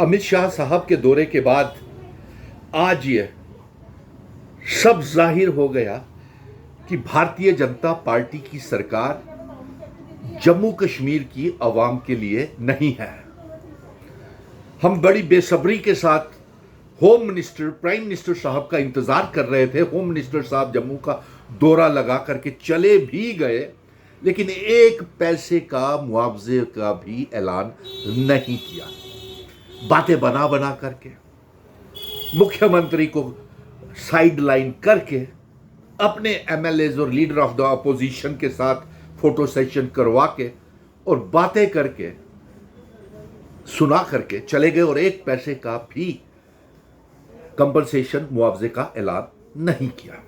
अमित शाह साहब के दौरे के बाद आज ये सब जाहिर हो गया कि भारतीय जनता पार्टी की सरकार जम्मू कश्मीर की आवाम के लिए नहीं है। हम बड़ी बेसब्री के साथ होम मिनिस्टर, प्राइम मिनिस्टर साहब का इंतजार कर रहे थे। होम मिनिस्टर साहब जम्मू का दौरा लगा करके चले भी गए, लेकिन एक पैसे का मुआवजे का भी ऐलान नहीं किया। बातें बना बना करके, मुख्यमंत्री को साइड लाइन करके, अपने एमएलएज और लीडर ऑफ द अपोजिशन के साथ फोटो सेशन करवा के और बातें करके, सुना करके चले गए और एक पैसे का भी कंपनसेशन, मुआवजे का ऐलान नहीं किया।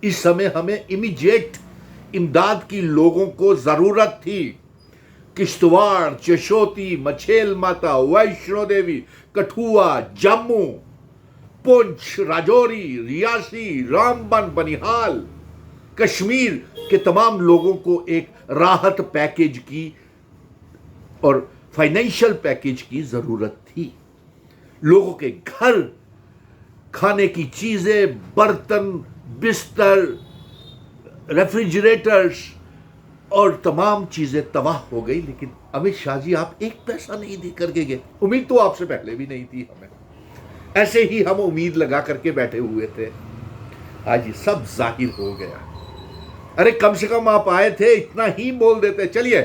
इस समय हमें इमीडिएट इमदाद की लोगों को जरूरत थी। किश्तवाड़, चशोती, मछेल माता, वैष्णो देवी, कठुआ, जम्मू, पुंछ, राजौरी, रियासी, रामबन, बनिहाल, कश्मीर के तमाम लोगों को एक राहत पैकेज की और फाइनेंशियल पैकेज की जरूरत थी। लोगों के घर, खाने की चीजें, बर्तन, बिस्तर, रेफ्रिजरेटर्स और तमाम चीजें तबाह हो गई। लेकिन अमित शाह जी, आप एक पैसा नहीं दे करके गए। उम्मीद तो आपसे पहले भी नहीं थी हमें, ऐसे ही हम उम्मीद लगा करके बैठे हुए थे। आज ये सब जाहिर हो गया। अरे कम से कम आप आए थे, इतना ही बोल देते। चलिए,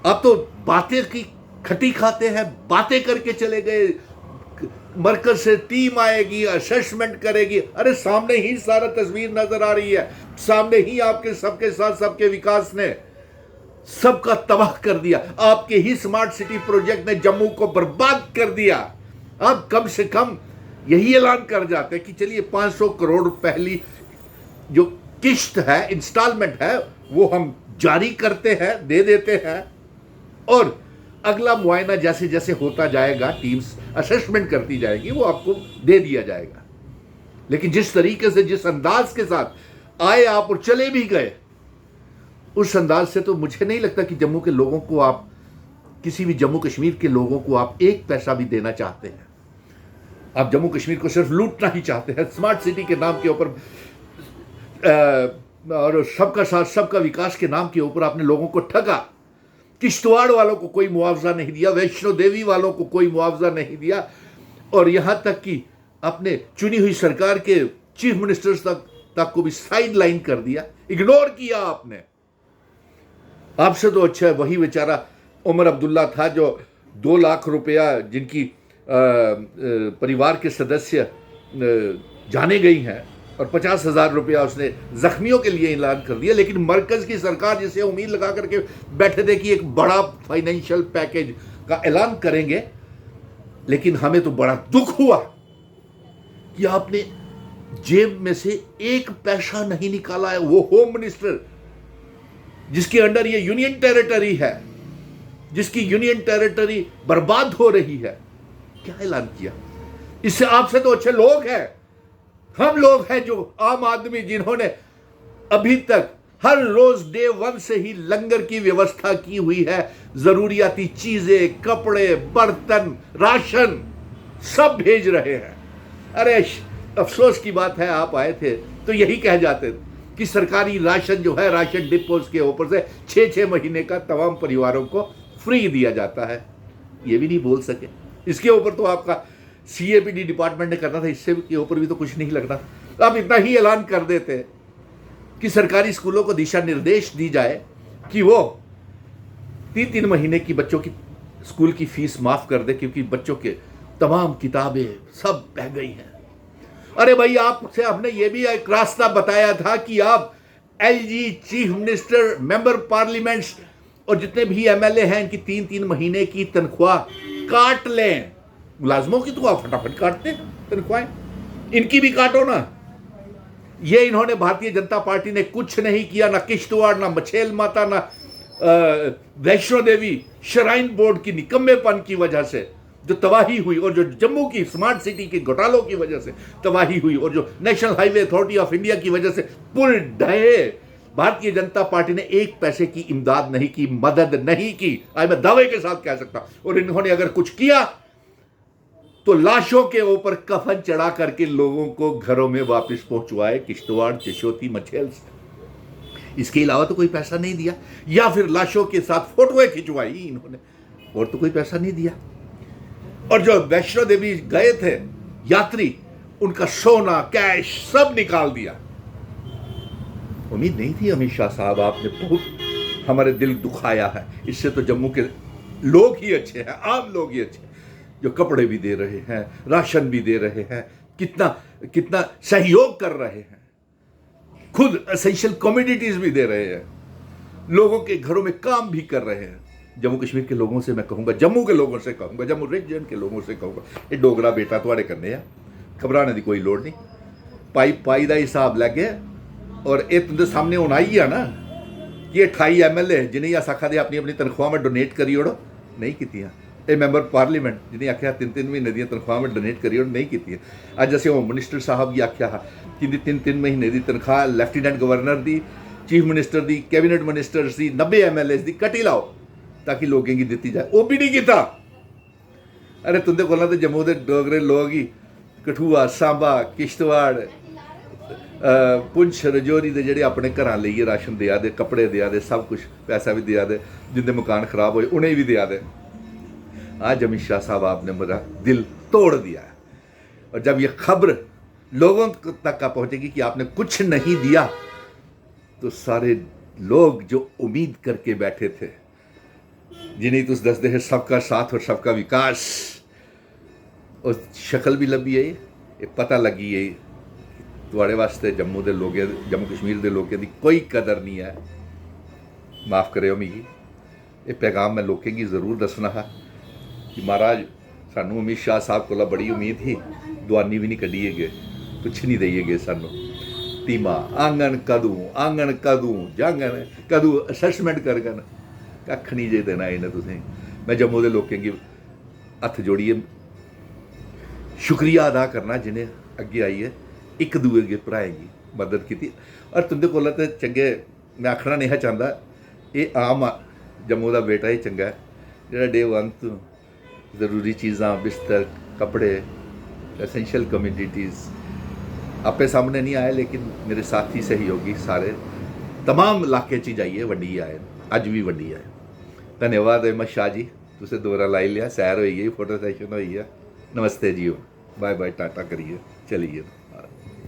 आप तो बातें की खटी खाते हैं, बातें करके चले गए। मरकज से टीम आएगी, असेसमेंट करेगी। अरे सामने ही सारा तस्वीर नजर आ रही है। सामने ही आपके सबके साथ सबके विकास ने सबका तबाह कर दिया। आपके ही स्मार्ट सिटी प्रोजेक्ट ने जम्मू को बर्बाद कर दिया। आप कम से कम यही ऐलान कर जाते कि चलिए 500 करोड़ पहली जो किश्त है, इंस्टॉलमेंट है, वो हम जारी करते हैं, दे देते हैं, और अगला मुआयना जैसे जैसे होता जाएगा, टीम्स असेसमेंट करती जाएगी, वो आपको दे दिया जाएगा। लेकिन जिस तरीके से, जिस अंदाज के साथ आए आप और चले भी गए, उस अंदाज से तो मुझे नहीं लगता कि जम्मू के लोगों को आप, किसी भी जम्मू कश्मीर के लोगों को आप एक पैसा भी देना चाहते हैं। आप जम्मू कश्मीर को सिर्फ लूटना ही चाहते हैं। स्मार्ट सिटी के नाम के ऊपर और सबका साथ सबका विकास के नाम के ऊपर आपने लोगों को ठगा। किश्तवाड़ वालों को कोई मुआवजा नहीं दिया, वैष्णो देवी वालों को कोई मुआवजा नहीं दिया, और यहां तक कि अपने चुनी हुई सरकार के चीफ मिनिस्टर तक को भी साइड लाइन कर दिया, इग्नोर किया आपने। आपसे तो अच्छा है वही बेचारा उमर अब्दुल्ला था जो 2 लाख रुपया, जिनकी परिवार के सदस्य जाने गई हैं, और 50,000 रुपया उसने जख्मियों के लिए ऐलान कर दिया। लेकिन मरकज की सरकार जिसे उम्मीद लगा करके बैठे थे कि एक बड़ा फाइनेंशियल पैकेज का ऐलान करेंगे, लेकिन हमें तो बड़ा दुख हुआ कि आपने जेब में से एक पैसा नहीं निकाला है। वो होम मिनिस्टर जिसके अंडर ये यूनियन टेरिटरी है, जिसकी यूनियन टेरिटरी बर्बाद हो रही है, क्या ऐलान किया? इससे आपसे तो अच्छे लोग हैं, हम लोग हैं जो आम आदमी, जिन्होंने अभी तक हर रोज डे 1 से ही लंगर की व्यवस्था की हुई है। जरूरियाती चीजें, कपड़े, बर्तन, राशन सब भेज रहे हैं। अरे अफसोस की बात है, आप आए थे तो यही कह जाते कि सरकारी राशन जो है, राशन डिपोज के ऊपर से 6-6 महीने का तमाम परिवारों को फ्री दिया जाता है। ये भी नहीं बोल सके। इसके ऊपर तो आपका CAPD डिपार्टमेंट ने करना था, इससे के ऊपर भी तो कुछ नहीं लगना। तो आप इतना ही ऐलान कर देते कि सरकारी स्कूलों को दिशा निर्देश दी जाए कि वो 3-3 महीने की बच्चों की स्कूल की फीस माफ कर दे, क्योंकि बच्चों के तमाम किताबें सब बह गई हैं। अरे भाई, आपसे हमने ये भी एक रास्ता बताया था कि आप LG, chief minister, member parliaments और जितने भी MLA हैं, इनकी 3-3 महीने की तनख्वाह काट लें। मुलाजमों की तो आप फटाफट काटते हैं तनख्वाहें, इनकी भी काटो ना। ये इन्होंने, भारतीय जनता पार्टी ने कुछ नहीं किया, ना किश्तवाड़, ना मछेल माता, ना वैष्णो देवी। श्राइन बोर्ड की निकम्मेपन की वजह से जो तबाही हुई, और जो जम्मू की स्मार्ट सिटी के घोटालों की वजह से तबाही हुई, और जो national highway authority of India की वजह से पुल ढहे, भारतीय जनता पार्टी ने एक पैसे की इमदाद नहीं की, मदद नहीं की। आज मैं दावे के साथ कह सकता हूं। और इन्होंने अगर कुछ किया तो लाशों के ऊपर कफन चढ़ा करके लोगों को घरों में वापस पहुंचवाए, किश्तवाड़, जशोती, मछेल। इसके अलावा तो कोई पैसा नहीं दिया, या फिर लाशों के साथ फोटोएं खिंचवाई इन्होंने, और तो कोई पैसा नहीं दिया। और जो वैष्णो देवी गए थे यात्री, उनका सोना, कैश सब निकाल दिया। उम्मीद नहीं थी अमित शाह साहब, आपने बहुत हमारे दिल दुखाया है। इससे तो जम्मू के लोग ही अच्छे हैं, आम लोग ही अच्छे हैं, जो कपड़े भी दे रहे हैं, राशन भी दे रहे हैं, कितना कितना सहयोग कर रहे हैं, खुद एसेंशियल कमोडिटीज भी दे रहे हैं, लोगों के घरों में काम भी कर रहे हैं। जम्मू कश्मीर के लोगों से मैं कहूँगा, जम्मू के लोगों से कहूँगा, जम्मू रीजन के लोगों से कहूँगा, ये डोगरा बेटा तुहाडे करने आ, घबराने की कोई लोड़ नहीं। पाई पाई का हिसाब लैगे, और ये तुंदे सामने होना ही है ना कि 28 MLA जिन्हें अस आखा दे अपनी अपनी तनख्वाह में डोनेट करी ओड़ो, नहीं कीतियां। ये मैंबर पार्लीमेंट जिन्हें आख्या 3-3 महीने दी तनख्वाह में डोनेट करी ओड़ो, नहीं कीतियां। अज असें होम मिनिस्टर साहब की आख्या हा कि 3-3 महीने की तनख्वाह लैफ्टिनेंट गवर्नर की, चीफ मिनिस्टर की, कैबिनेट मिनिस्टर की, 90 MLA की कटी लाओ ताकि लोगों की दी जाए, वो भी नहीं किया। अरे तुंदे कोला तो जम्मू के डोगरे लोग ही कठुआ, सांबा, किश्तवाड़, पुंछ, रजौरी के जोड़े अपने घर लेइए राशन दिया दे, कपड़े दिया दे, सब कुछ पैसा भी दिया दे, जिंदे मकान खराब होए उन्हें भी दिया दे। आज अमित शाह साहब आपने मेरा दिल तोड़ दिया है। और जब ये खबर लोगों तक का पहुंचेगी कि आपने कुछ नहीं दिया, तो सारे लोग जो उम्मीद करके बैठे थे, जिन्हें तुस दसदे है सबका साथ और सबका विकास, और शक्ल भी लभी है, ये पता लगी है तुहाडे वास्ते जम्मू के लोगों, जम्मू कश्मीर के लोगों की कोई कदर नहीं है। माफ़ करो मिगी, ये पैगाम मैं लोगों की जरूर दसना है कि महाराज सानू अमित शाह साहब को बड़ी उम्मीद ही, दुआनी भी नहीं कढ़िए गए, कुछ नहीं दईए गए सानू। टीमा आंगन कदूं जांगन कदूं असैसमेंट करगन, कख नहीं जे देना इन्हें तुसें। मैं जम्मू के लोगों की हथ जोड़िए शुक्रिया अदा करना जिन्हें अगे आइए एक दूए के भराएं की मदद की। और तुंदे कोला तो चंगे मैं आखना नहीं चाहता, ये आम जम्मू का बेटा ही चंगा है जोड़ा डे वन तो जरूरी चीज़ां, बिस्तर, कपड़े, एसेंशियल कम्युनिटीज़ आपे सामने नहीं आए, लेकिन मेरे साथी सहयोगी सारे तमाम इलाके च जाइए वंडी आए, अज भी वंडी आए। धन्यवाद अहमद शाह जी, तुसे दौरा लाई लिया, सैर होई है, फोटो सैशन होई है। नमस्ते जी, बाय बाय, टाटा करिए, चलिए।